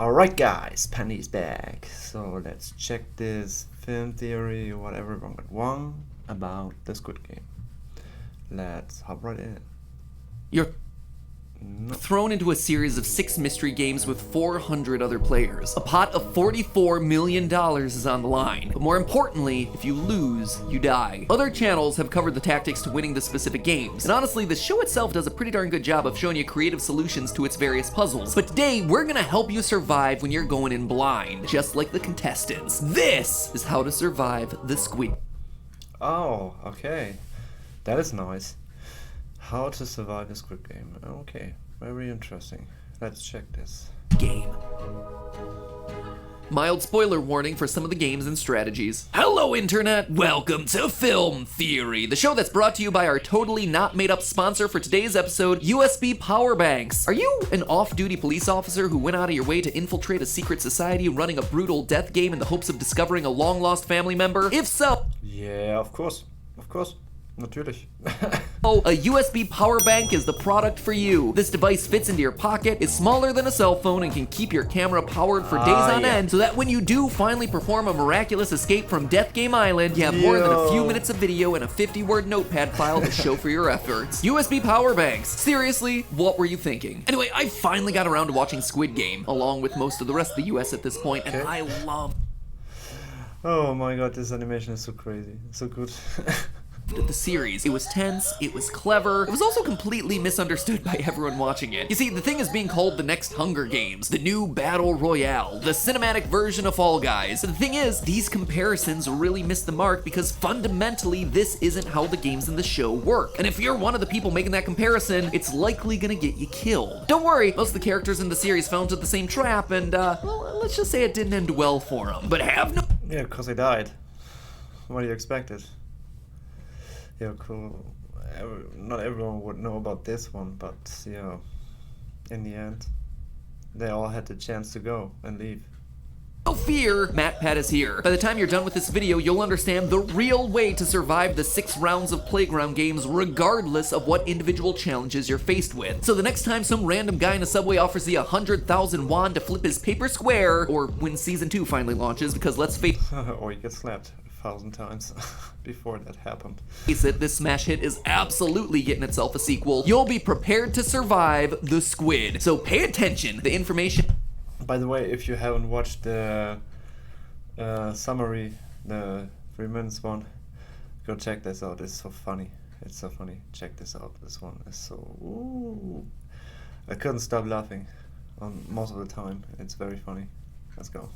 Alright guys, Penny's back. So let's check this film theory, what everyone got wrong about the Squid Game. Let's hop right in. You're thrown into a series of 6 mystery games with 400 other players. A pot of $44 million is on the line. But more importantly, if you lose, you die. Other channels have covered the tactics to winning the specific games. And honestly, the show itself does a pretty darn good job of showing you creative solutions to its various puzzles. But today, we're gonna help you survive when you're going in blind, just like the contestants. This is how to survive the Squid. Oh, okay. That is nice. How to survive the Squid Game. Okay, very interesting. Let's check this. Game. Mild spoiler warning for some of the games and strategies. Hello Internet, welcome to Film Theory, the show that's brought to you by our totally not made up sponsor for today's episode, USB power banks. Are you an off-duty police officer who went out of your way to infiltrate a secret society running a brutal death game in the hopes of discovering a long-lost family member? If so... Yeah, of course. Natürlich. Oh, a USB power bank is the product for you. This device fits into your pocket, is smaller than a cell phone, and can keep your camera powered for days on end, so that when you do finally perform a miraculous escape from Death Game Island, you have more than a few minutes of video and a 50-word notepad file to show for your efforts. USB power banks. Seriously, what were you thinking? Anyway, I finally got around to watching Squid Game, along with most of the rest of the US at this point, and I love... Oh my god, this animation is so crazy. So good. The series. It was tense, it was clever, it was also completely misunderstood by everyone watching it. You see, the thing is being called the next Hunger Games, the new Battle Royale, the cinematic version of Fall Guys. The thing is, these comparisons really miss the mark because fundamentally this isn't how the games in the show work. And if you're one of the people making that comparison, it's likely gonna get you killed. Don't worry, most of the characters in the series fell into the same trap and, well, let's just say it didn't end well for them. But have no... Yeah, because they died. What do you expected? Yeah, cool. Not everyone would know about this one, but yeah, in the end, they all had the chance to go and leave. No fear, MatPat is here. By the time you're done with this video, you'll understand the real way to survive the 6 rounds of playground games regardless of what individual challenges you're faced with. So the next time some random guy in a subway offers you 100,000 won to flip his paper square, or when season 2 finally launches, because let's face or you get slapped 1,000 times before that happened. Face it, this smash hit is absolutely getting itself a sequel. You'll be prepared to survive the Squid. So pay attention. The information... By the way, if you haven't watched the summary, the 3 minutes one, go check this out. It's so funny. It's so funny. Check this out. This one is so... Ooh. I couldn't stop laughing most of the time. It's very funny. Let's go.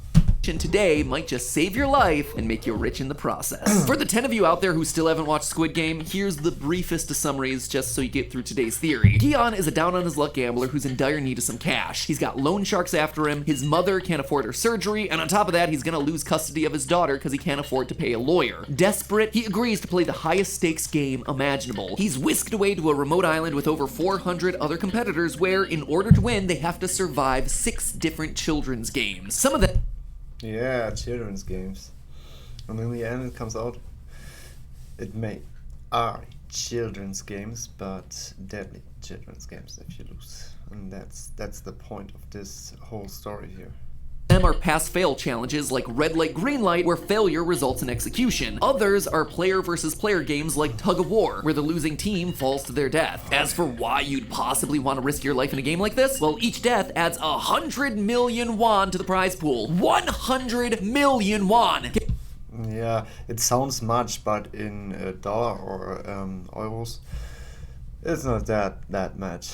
Today might just save your life and make you rich in the process. For the 10 of you out there who still haven't watched Squid Game, here's the briefest of summaries just so you get through today's theory. Gion is a down on his luck gambler who's in dire need of some cash. He's got loan sharks after him, his mother can't afford her surgery, and on top of that, he's gonna lose custody of his daughter because he can't afford to pay a lawyer. Desperate, he agrees to play the highest stakes game imaginable. He's whisked away to a remote island with over 400 other competitors where, in order to win, they have to survive 6 different children's games. Some of them... Yeah, children's games. And in the end it comes out, it are children's games, but deadly children's games if you lose. And that's the point of this whole story here. Some are pass-fail challenges like red light, green light, where failure results in execution. Others are player versus player games like tug of war, where the losing team falls to their death. As for why you'd possibly want to risk your life in a game like this, well, each death adds 100 million won to the prize pool. 100 million won! Yeah, it sounds much, but in dollar or euros, it's not that much.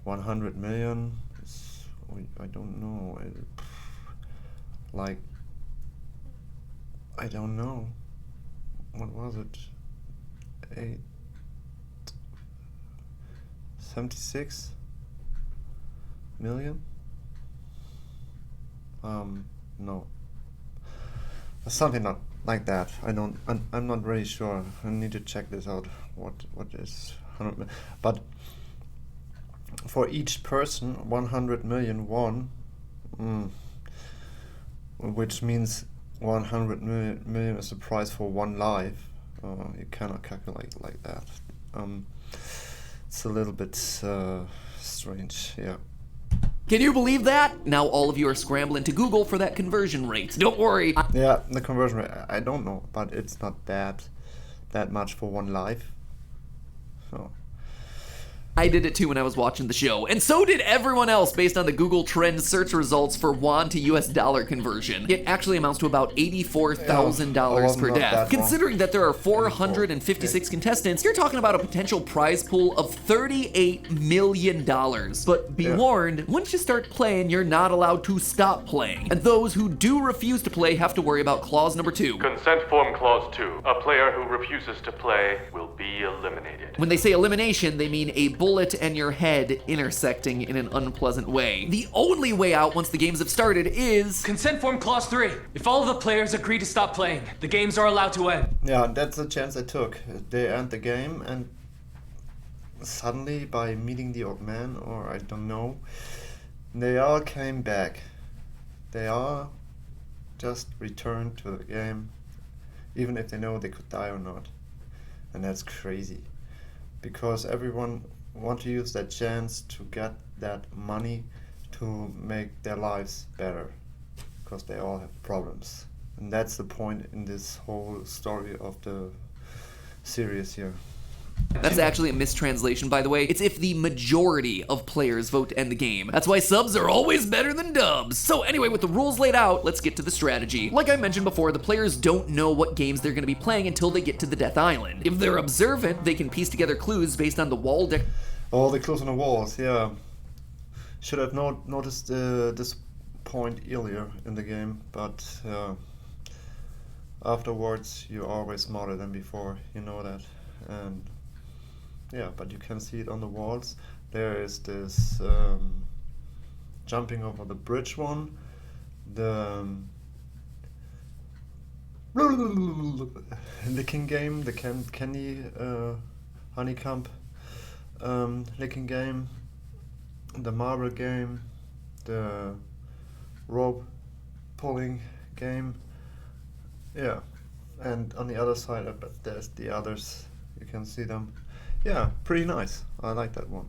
100 million. I don't know. I don't know. What was it? 76 million? No. Something not like that. I'm not really sure. I need to check this out. What is 100 million? But for each person, 100 million won, which means 100 million is the price for one life. You cannot calculate like that. It's a little bit strange, yeah. Can you believe that? Now all of you are scrambling to Google for that conversion rate. Don't worry. Yeah, the conversion rate, I don't know, but it's not that much for one life. So. I did it too when I was watching the show, and so did everyone else based on the Google Trends search results for won to US dollar conversion. It actually amounts to about $84,000 per death. Considering that there are 456 contestants, you're talking about a potential prize pool of $38 million. But be warned, once you start playing, you're not allowed to stop playing. And those who do refuse to play have to worry about clause number 2. Consent form clause 2. A player who refuses to play will be eliminated. When they say elimination, they mean a bullet and your head intersecting in an unpleasant way. The only way out once the games have started is... Consent form clause 3. If all of the players agree to stop playing, the games are allowed to end. Yeah, that's the chance they took. They end the game and suddenly by meeting the old man, or I don't know, they all came back. They all just returned to the game, even if they know they could die or not. And that's crazy. Because everyone want to use that chance to get that money to make their lives better, because they all have problems. And that's the point in this whole story of the series here. That's actually a mistranslation, by the way. It's if the majority of players vote to end the game. That's why subs are always better than dubs. So anyway, with the rules laid out, let's get to the strategy. Like I mentioned before, the players don't know what games they're going to be playing until they get to the Death Island. If they're observant, they can piece together clues based on the wall deck. Oh, the clues on the walls, yeah. Should have noticed this point earlier in the game, but afterwards you're always smarter than before, you know that. And yeah, but you can see it on the walls. There is this jumping over the bridge one, the licking game, the candy honeycomb licking game, the marble game, the rope pulling game. Yeah, and on the other side, I bet there's the others. You can see them. Yeah, pretty nice. I like that one.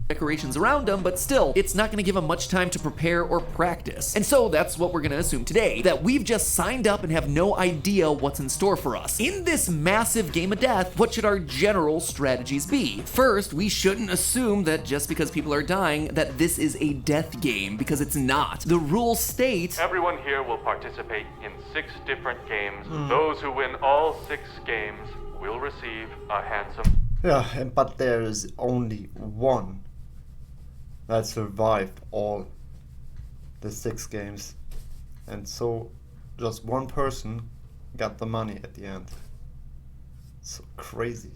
Decorations around them, but still, it's not going to give them much time to prepare or practice. And so that's what we're going to assume today, that we've just signed up and have no idea what's in store for us. In this massive game of death, what should our general strategies be? First, we shouldn't assume that just because people are dying, that this is a death game, because it's not. The rules state... Everyone here will participate in 6 different games. Those who win all 6 games will receive a handsome... Yeah, but there is only one that survived all the 6 games, and so just one person got the money at the end. So crazy.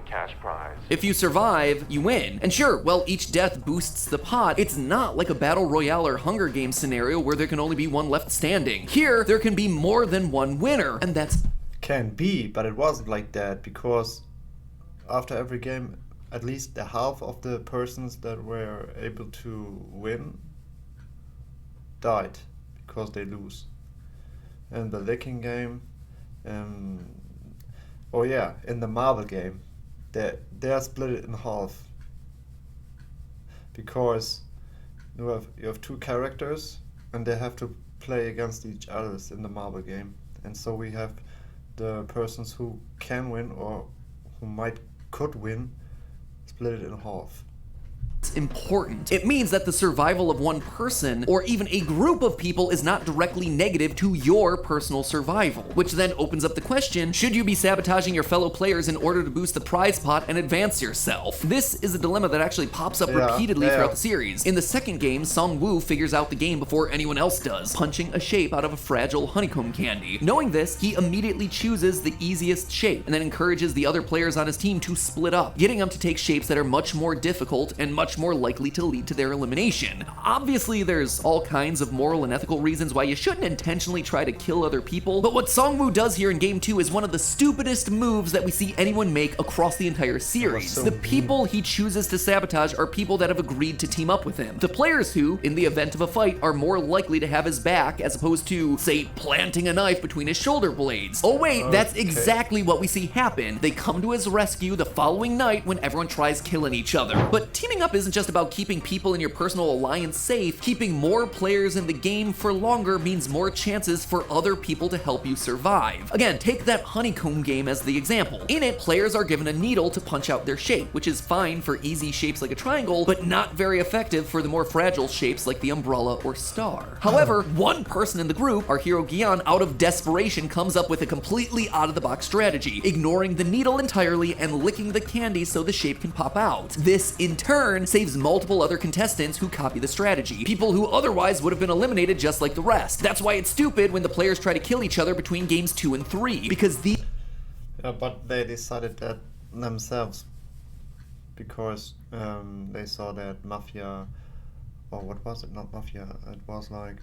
Cash prize. If you survive, you win. And sure, well, each death boosts the pot. It's not like a Battle Royale or Hunger Games scenario where there can only be one left standing. Here, there can be more than one winner, and that's... Can be, but it wasn't like that, because after every game, at least the half of the persons that were able to win died because they lose. And the licking game, oh yeah, in the marble game, they're split it in half, because you have 2 characters and they have to play against each other in the marble game, and so we have the persons who can win or who could win, split it in half. It's important. It means that the survival of one person or even a group of people is not directly negative to your personal survival, which then opens up the question, should you be sabotaging your fellow players in order to boost the prize pot and advance yourself? This is a dilemma that actually pops up repeatedly throughout the series. In the second game, Song-woo figures out the game before anyone else does, punching a shape out of a fragile honeycomb candy. Knowing this, he immediately chooses the easiest shape and then encourages the other players on his team to split up, getting them to take shapes that are much more difficult and much more likely to lead to their elimination. Obviously, there's all kinds of moral and ethical reasons why you shouldn't intentionally try to kill other people, but what Song-woo does here in Game 2 is one of the stupidest moves that we see anyone make across the entire series. The people he chooses to sabotage are people that have agreed to team up with him. The players who, in the event of a fight, are more likely to have his back as opposed to, say, planting a knife between his shoulder blades. Oh wait, that's exactly what we see happen. They come to his rescue the following night when everyone tries killing each other. But teaming up isn't just about keeping people in your personal alliance safe. Keeping more players in the game for longer means more chances for other people to help you survive. Again, take that honeycomb game as the example. In it, players are given a needle to punch out their shape, which is fine for easy shapes like a triangle, but not very effective for the more fragile shapes like the umbrella or star. However, one person in the group, our hero Gian, out of desperation comes up with a completely out-of-the-box strategy, ignoring the needle entirely and licking the candy so the shape can pop out. This, in turn, saves multiple other contestants who copy the strategy, people who otherwise would have been eliminated just like the rest. That's why it's stupid when the players try to kill each other between games 2 and 3, because the... Yeah, but they decided that themselves because they saw that Mafia, or what was it? Not Mafia, it was like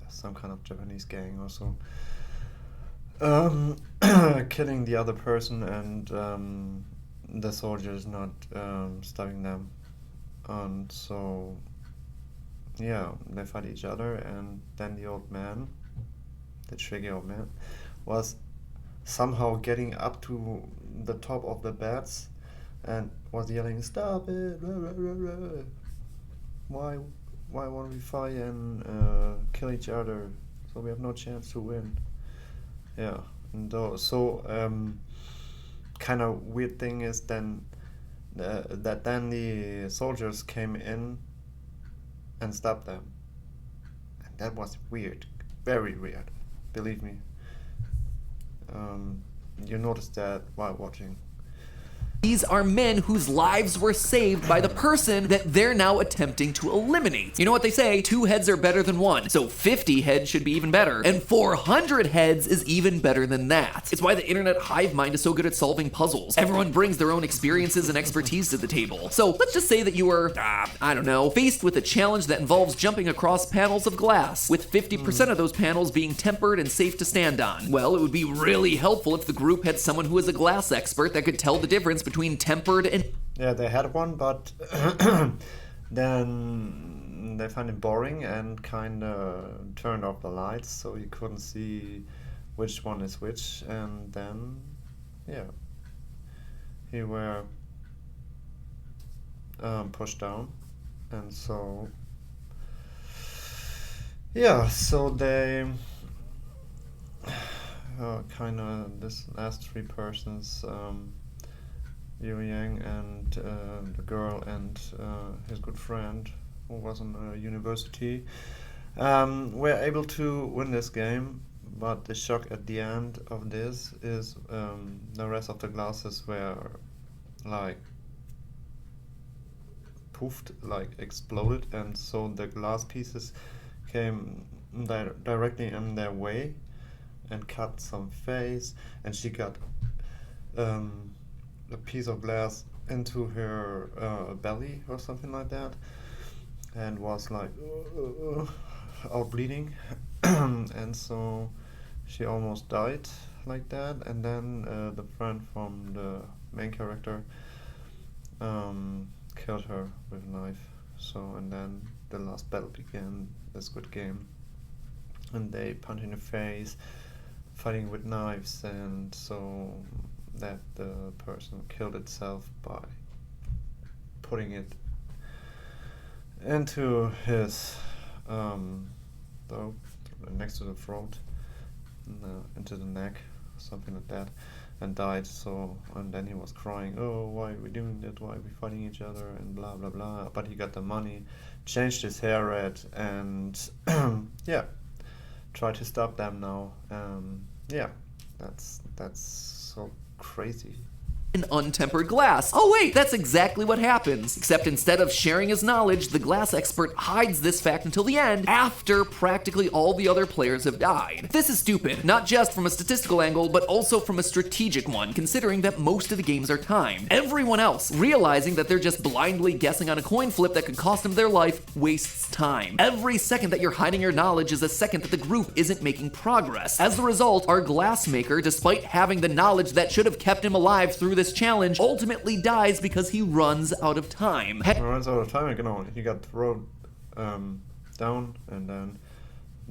some kind of Japanese gang or so. Killing the other person and the soldiers not stopping them. And so, yeah, they fight each other, and then the old man, the tricky old man, was somehow getting up to the top of the beds and was yelling, "Stop it! Rah, rah, rah, rah. Why won't we fight and kill each other? So we have no chance to win." Yeah, and so kind of weird thing is then that then the soldiers came in and stopped them, and that was weird, very weird, believe me. You noticed that while watching. These are men whose lives were saved by the person that they're now attempting to eliminate. You know what they say, 2 heads are better than 1, so 50 heads should be even better, and 400 heads is even better than that. It's why the internet hive mind is so good at solving puzzles. Everyone brings their own experiences and expertise to the table. So let's just say that you were, I don't know, faced with a challenge that involves jumping across panels of glass, with 50% of those panels being tempered and safe to stand on. Well, it would be really helpful if the group had someone who is a glass expert that could tell the difference between tempered and... Yeah, they had one, but then they found it boring and kind of turned off the lights, so you couldn't see which one is which, and then, yeah, he were pushed down, and so, yeah, so they kind of, this last 3 persons, Yu Yang and the girl and his good friend who was in university, were able to win this game, but the shock at the end of this is the rest of the glasses were like poofed, like exploded, and so the glass pieces came directly in their way and cut some face, and she got a piece of glass into her belly or something like that, and was like out bleeding, and so she almost died like that. And then the friend from the main character killed her with a knife. So, and then the last battle began, the Squid Game, and they punch in the face, fighting with knives, and so that the person killed itself by putting it into his throat, next to the throat, into the neck, something like that, and died. So, and then he was crying, "Oh, why are we doing that? Why are we fighting each other?" and blah blah blah. But he got the money, changed his hair red, and yeah, try to stop them now. Yeah, that's so crazy. An untempered glass. Oh wait, that's exactly what happens. Except instead of sharing his knowledge, the glass expert hides this fact until the end, after practically all the other players have died. This is stupid, not just from a statistical angle, but also from a strategic one, considering that most of the games are timed. Everyone else, realizing that they're just blindly guessing on a coin flip that could cost them their life, wastes time. Every second that you're hiding your knowledge is a second that the group isn't making progress. As a result, our glassmaker, despite having the knowledge that should have kept him alive through this challenge, ultimately dies because he runs out of time. He runs out of time, he got thrown down, and then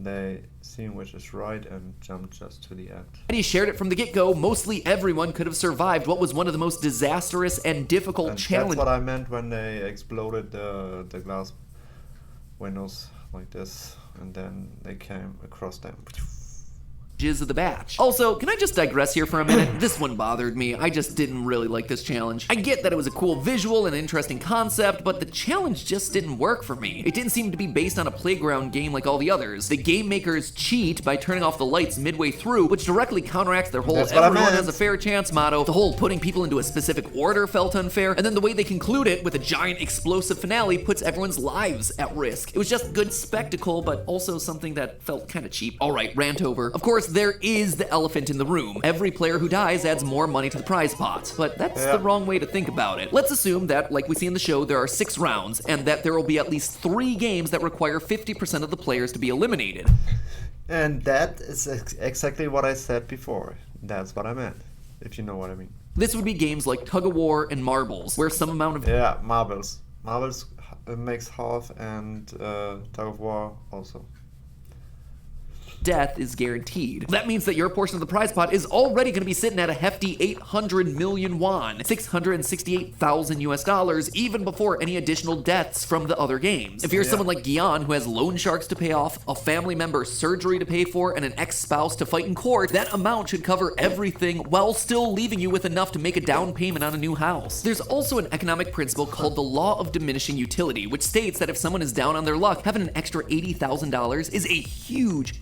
they seen which is right and jump just to the end. And he shared it from the get-go. Mostly everyone could have survived what was one of the most disastrous and difficult And challenges. that's what I meant when they exploded the glass windows like this, and then they came across them. Of the batch. Also, can I just digress here for a minute? This one bothered me. I just didn't really like this challenge. I get that it was a cool visual and interesting concept, but the challenge just didn't work for me. It didn't seem to be based on a playground game like all the others. The game makers cheat by turning off the lights midway through, which directly counteracts their whole That's what I everyone meant. has a fair chance motto. The whole putting people into a specific order felt unfair, and then the way they conclude it with a giant explosive finale puts everyone's lives at risk. It was just good spectacle, but also something that felt kind of cheap. Alright, rant over. Of course, there is the elephant in the room. Every player who dies adds more money to the prize pot, but that's the wrong way to think about it. Let's assume that, like we see in the show, there are 6 rounds, and that there will be at least 3 games that require 50% of the players to be eliminated. And that is exactly what I said before. That's what I meant, if you know what I mean. This would be games like Tug of War and Marbles, where some amount of Yeah, marbles. Marbles makes half, and Tug of War also. death is guaranteed. That means that your portion of the prize pot is already going to be sitting at a hefty 800 million won, 668,000 US dollars, even before any additional deaths from the other games. If you're someone like Gian, who has loan sharks to pay off, a family member surgery to pay for, and an ex-spouse to fight in court, that amount should cover everything while still leaving you with enough to make a down payment on a new house. There's also an economic principle called the law of diminishing utility, which states that if someone is down on their luck, having an extra $80,000 is a huge,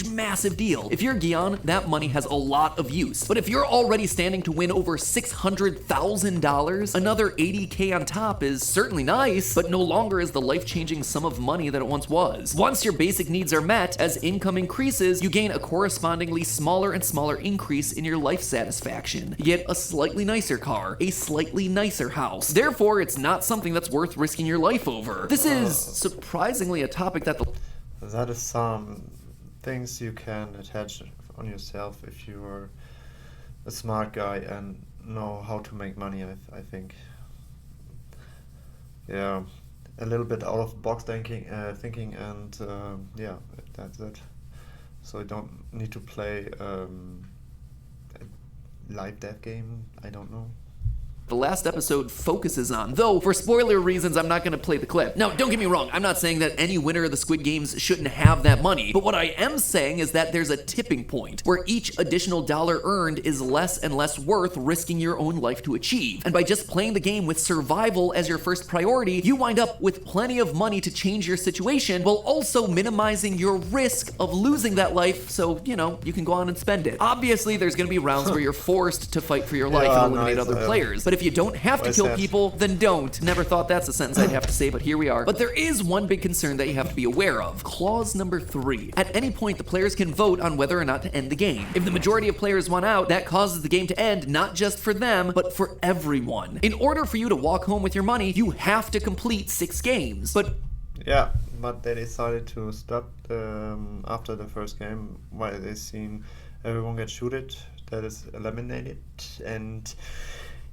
massive deal. If you're Gian, that money has a lot of use. But if you're already standing to win over $600,000, another $80K on top is certainly nice, but no longer is the life-changing sum of money that it once was. Once your basic needs are met, as income increases, you gain a correspondingly smaller and smaller increase in your life satisfaction. You get a slightly nicer car, a slightly nicer house. Therefore, it's not something that's worth risking your life over. This is surprisingly a topic that That is some things you can attach on yourself if you are a smart guy and know how to make money, I think. Yeah, a little bit out of box thinking and yeah, that's it. So you don't need to play a live death game, I don't know. The last episode focuses on, though for spoiler reasons I'm not going to play the clip. Now don't get me wrong, I'm not saying that any winner of the Squid Games shouldn't have that money, but what I am saying is that there's a tipping point where each additional dollar earned is less and less worth risking your own life to achieve. And by just playing the game with survival as your first priority, you wind up with plenty of money to change your situation while also minimizing your risk of losing that life, so you know, you can go on and spend it. Obviously there's going to be rounds where you're forced to fight for your life and eliminate other players, but if you don't have to kill people, then don't. Never thought that's a sentence I'd have to say, but here we are. But there is one big concern that you have to be aware of. Clause number 3. At any point, the players can vote on whether or not to end the game. If the majority of players want out, that causes the game to end not just for them, but for everyone. In order for you to walk home with your money, you have to complete 6 games. But yeah, but they decided to stop after the first game while they seen everyone get shooted, that is eliminated, and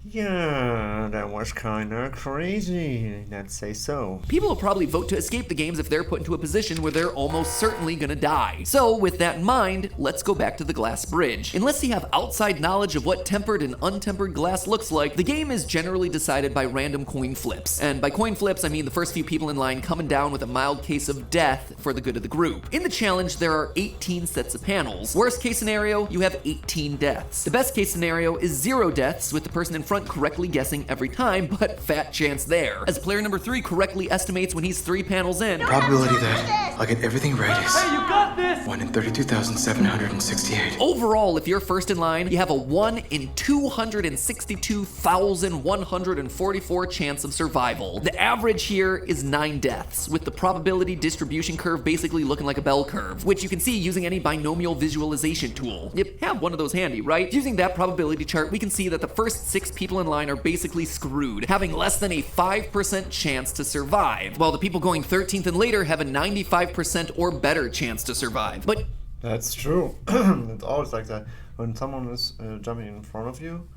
yeah, that was kinda crazy, let's say so. people will probably vote to escape the games if they're put into a position where they're almost certainly gonna die. So with that in mind, let's go back to the glass bridge. Unless you have outside knowledge of what tempered and untempered glass looks like, the game is generally decided by random coin flips. And by coin flips, I mean the first few people in line coming down with a mild case of death for the good of the group. In the challenge, there are 18 sets of panels. Worst case scenario, you have 18 deaths. The best case scenario is 0 deaths with the person in front correctly guessing every time, but fat chance there. As player number 3 correctly estimates when he's 3 panels in. Probability that I'll get everything right is Hey, you got this! 1 in 32,768. Overall, if you're first in line, you have a 1 in 262,144 chance of survival. The average here is 9 deaths, with the probability distribution curve basically looking like a bell curve, which you can see using any binomial visualization tool. You have one of those handy, right? Using that probability chart, we can see that the first 6 people in line are basically screwed, having less than a 5% chance to survive, while the people going 13th and later have a 95% or better chance to survive. But That's true. It's always like that. When someone is jumping in front of you,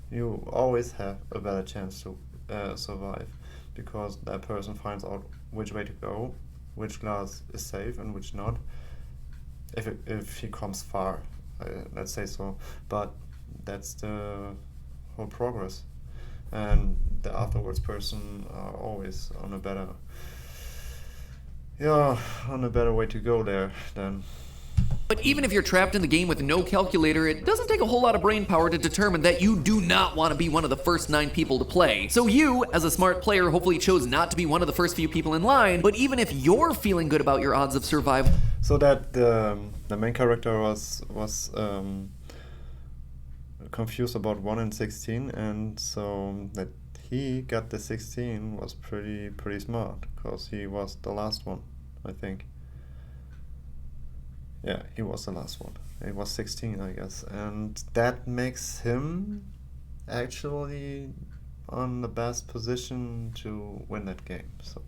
you always have a better chance to survive, because that person finds out which way to go, which glass is safe and which not, if he comes far, let's say so. But that's the whole progress, and the afterwards person are always on a better way to go there then. But even if you're trapped in the game with no calculator, it doesn't take a whole lot of brain power to determine that you do not want to be one of the first 9 people to play. So you, as a smart player, hopefully chose not to be one of the first few people in line, but even if you're feeling good about your odds of survival... So that the main character was confused about 1 and 16, and so that he got the 16 was pretty smart, because he was the last one, I think. Yeah, he was the last one. He was 16, I guess, and that makes him actually on the best position to win that game. So.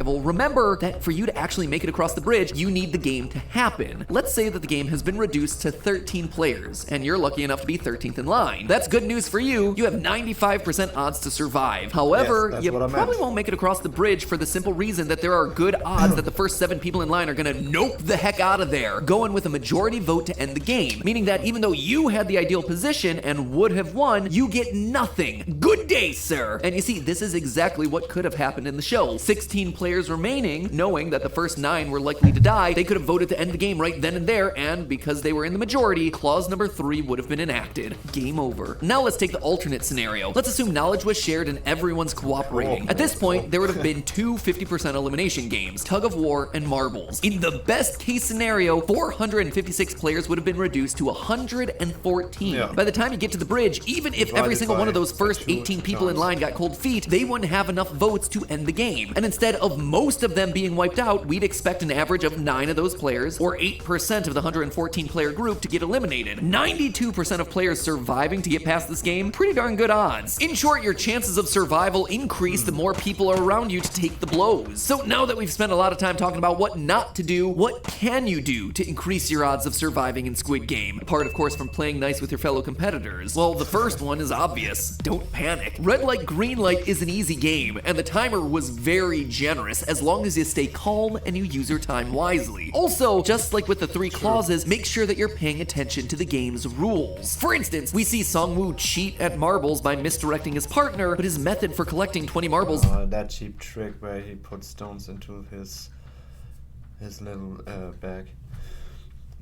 Remember that for you to actually make it across the bridge, you need the game to happen. Let's say that the game has been reduced to 13 players, and you're lucky enough to be 13th in line. That's good news for you. You have 95% odds to survive. However, yes, you probably won't make it across the bridge for the simple reason that there are good odds that the first 7 people in line are gonna nope the heck out of there, going with a majority vote to end the game. Meaning that even though you had the ideal position and would have won, you get nothing. Good day, sir. And you see, this is exactly what could have happened in the show. 16 players remaining, knowing that the first 9 were likely to die, they could have voted to end the game right then and there, and because they were in the majority, clause number 3 would have been enacted. Game over. Now let's take the alternate scenario. Let's assume knowledge was shared and everyone's cooperating. At this point, there would have been 2 50% elimination games, tug of war and marbles. In the best case scenario, 456 players would have been reduced to 114. Yeah. By the time you get to the bridge, even if every single one of those first 18 people in line got cold feet, they wouldn't have enough votes to end the game. And instead of most of them being wiped out, we'd expect an average of 9 of those players, or 8% of the 114 player group, to get eliminated. 92% of players surviving to get past this game, pretty darn good odds. In short, your chances of survival increase the more people are around you to take the blows. So now that we've spent a lot of time talking about what not to do, what can you do to increase your odds of surviving in Squid Game? Apart, of course, from playing nice with your fellow competitors. Well, the first one is obvious. Don't panic. Red light, green light is an easy game, and the timer was very generous as long as you stay calm and you use your time wisely. Also, just like with the 3 clauses, make sure that you're paying attention to the game's rules. For instance, we see Song-woo cheat at marbles by misdirecting his partner, but his method for collecting 20 marbles... that cheap trick where he put stones into his little bag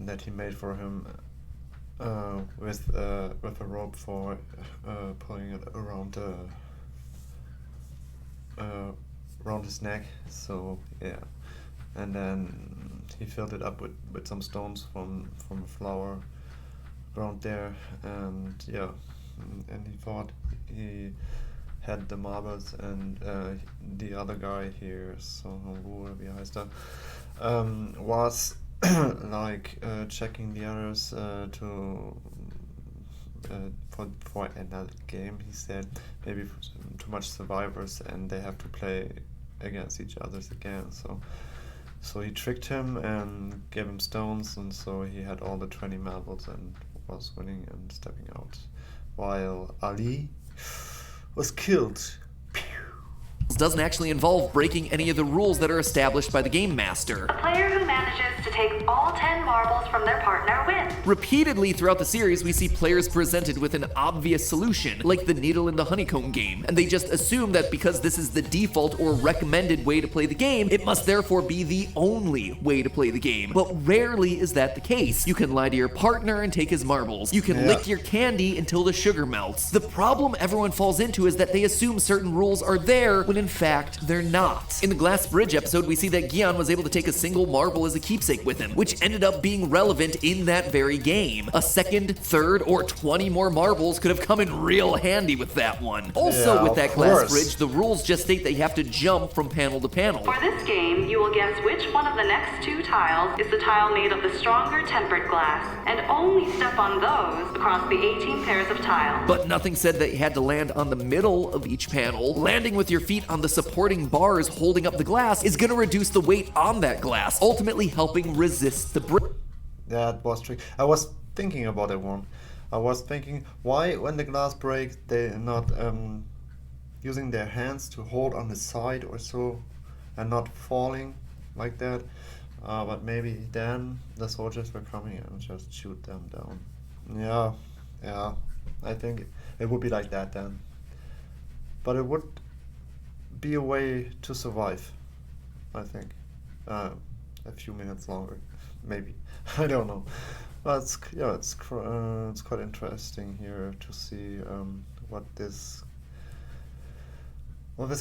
that he made for him with a rope for pulling it around his neck. So yeah, and then he filled it up with some stones from a flower ground there, and yeah, and he thought he had the marbles, and the other guy here, Song-woo, wie heißt er, was like checking the others for another game. He said maybe too much survivors and they have to play against each other again. So he tricked him and gave him stones, and so he had all the 20 marbles and was winning and stepping out, while Ali was killed. Doesn't actually involve breaking any of the rules that are established by the game master. The player who manages to take all 10 marbles from their partner wins. Repeatedly throughout the series, we see players presented with an obvious solution, like the needle in the honeycomb game, and they just assume that because this is the default or recommended way to play the game, it must therefore be the only way to play the game. But rarely is that the case. You can lie to your partner and take his marbles. You can lick your candy until the sugar melts. The problem everyone falls into is that they assume certain rules are there when in fact they're not. In the Glass Bridge episode, we see that Gion was able to take a single marble as a keepsake with him, which ended up being relevant in that very game. A second, third, or 20 more marbles could have come in real handy with that one. Also, with that Glass Bridge, the rules just state that you have to jump from panel to panel. For this game, you will guess which one of the next 2 tiles is the tile made of the stronger tempered glass, and only step on those across the 18 pairs of tiles. But nothing said that you had to land on the middle of each panel. Landing with your feet on the supporting bars holding up the glass is going to reduce the weight on that glass, ultimately helping resist the brick. That was tricky. I was thinking about that one. I was thinking, why when the glass breaks they're not using their hands to hold on the side or so and not falling like that. But maybe then the soldiers were coming and just shoot them down. Yeah, I think it would be like that then. But it would be a way to survive, I think. A few minutes longer, maybe. I don't know. But it's quite interesting here to see what this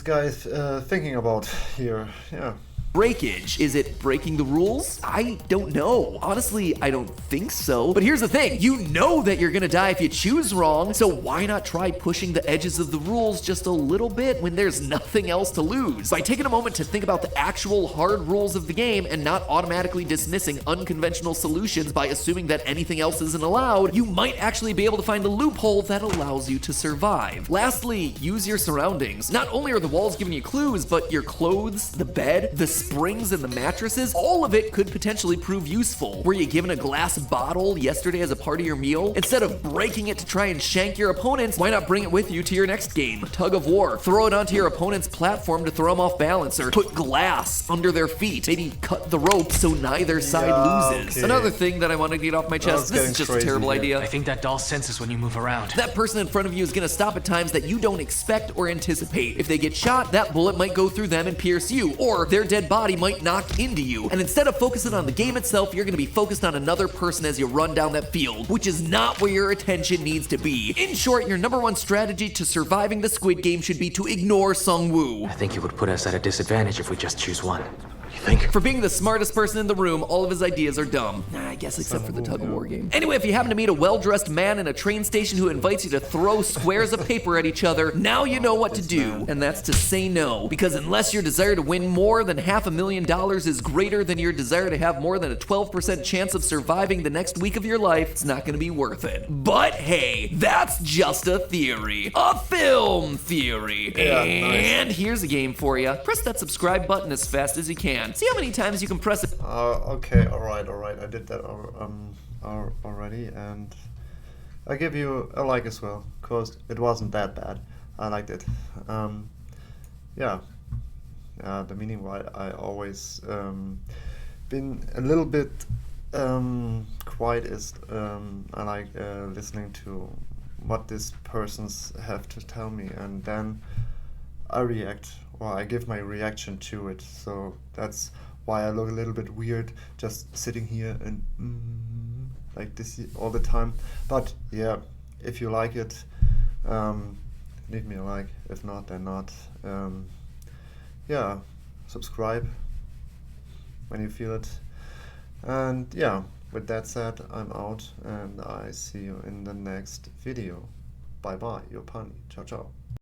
guy is thinking about here. Yeah. Breakage. Is it breaking the rules? I don't know. Honestly, I don't think so. But here's the thing. You know that you're gonna die if you choose wrong, so why not try pushing the edges of the rules just a little bit when there's nothing else to lose? By taking a moment to think about the actual hard rules of the game and not automatically dismissing unconventional solutions by assuming that anything else isn't allowed, you might actually be able to find a loophole that allows you to survive. Lastly, use your surroundings. Not only are the walls giving you clues, but your clothes, the bed, the springs and the mattresses, all of it could potentially prove useful. Were you given a glass bottle yesterday as a part of your meal? Instead of breaking it to try and shank your opponents, why not bring it with you to your next game? Tug of war. Throw it onto your opponent's platform to throw them off balance, or put glass under their feet. Maybe cut the rope so neither side loses. Okay. Another thing that I want to get off my chest, this is just a terrible idea. I think that doll senses when you move around. That person in front of you is gonna stop at times that you don't expect or anticipate. If they get shot, that bullet might go through them and pierce you, or their dead body might knock into you. And instead of focusing on the game itself, you're gonna be focused on another person as you run down that field, which is not where your attention needs to be. In short, your #1 strategy to surviving the Squid Game should be to ignore Sung-woo. I think it would put us at a disadvantage if we just choose one. You think? For being the smartest person in the room, all of his ideas are dumb. I guess except for the tug of war game. Anyway, if you happen to meet a well-dressed man in a train station who invites you to throw squares of paper at each other, now you know what to do, and that's to say no. Because unless your desire to win more than $500,000 is greater than your desire to have more than a 12% chance of surviving the next week of your life, it's not gonna be worth it. But hey, that's just a theory. A film theory. And here's a game for you. Press that subscribe button as fast as you can. See how many times you can press it. Okay, alright. I did that already, and I give you a like as well, because it wasn't that bad. I liked it. The meaning why I always been a little bit quiet is I like listening to what these persons have to tell me, and then I react, or I give my reaction to it. So that's why I look a little bit weird just sitting here and like this all the time. But yeah, if you like it, leave me a like. If not, then not. Yeah, subscribe when you feel it. And yeah, with that said, I'm out, and I see you in the next video. Bye bye, your Pani. Ciao ciao.